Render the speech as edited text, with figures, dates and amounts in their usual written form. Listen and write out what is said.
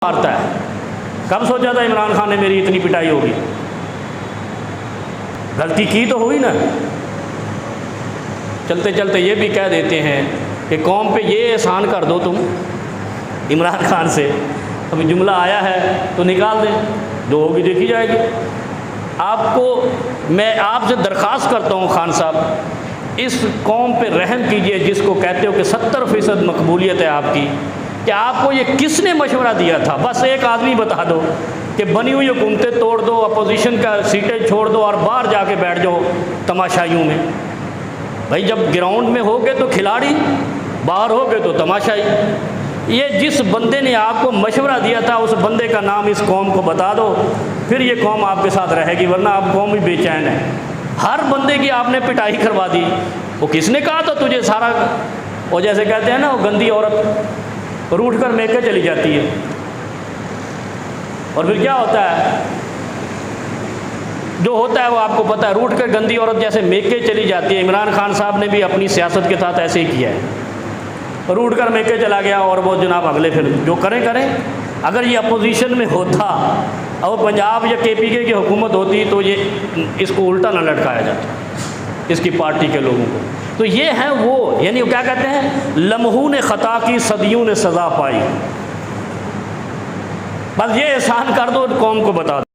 मारता है। कब सोचा था इमरान खान ने मेरी इतनी पिटाई होगी? गलती की तो हुई ना। चलते चलते ये भी कह देते हैं कि कौम पे ये एहसान कर दो तुम इमरान खान से। अभी जुमला आया है तो निकाल दें, जो होगी देखी जाएगी। आपको मैं आपसे दरख्वास्त करता हूँ खान साहब, इस कौम पे रहम कीजिए जिसको कहते हो कि 70% मकबूलियत है आपकी, कि आपको ये किसने मशवरा दिया था? बस एक आदमी बता दो कि बनी हुई हुकूमतें तोड़ दो, अपोजिशन का सीटें छोड़ दो और बाहर जाके बैठ जाओ तमाशाइयों में। भाई जब ग्राउंड में होगे तो खिलाड़ी, बाहर होगे तो तमाशाई। ये जिस बंदे ने आपको मशवरा दिया था उस बंदे का नाम इस कौम को बता दो, फिर ये कौम आपके साथ रहेगी, वरना आप कौम ही बेचैन है। हर बंदे की आपने पिटाई करवा दी। वो किसने कहा था तुझे सारा? वो जैसे कहते हैं ना, वो गंदी औरत रूठ कर मेके चली जाती है और फिर क्या होता है? जो होता है वो आपको पता है। रूठ कर गंदी औरत जैसे मेके चली जाती है। इमरान खान साहब ने भी अपनी सियासत के साथ ऐसे ही किया है, रूठ कर मेके चला गया और वो जनाब अगले फिर जो करें करें। अगर ये अपोजिशन में होता और पंजाब या KPK की हुकूमत होती तो ये इसको उल्टा न लटकाया जाता, इसकी पार्टी के लोगों को। तो ये है वो, यानी क्या कहते हैं, लम्हों ने ख़ता की सदियों ने सज़ा पाई। बस ये एहसान कर दो, कौम को बता दो।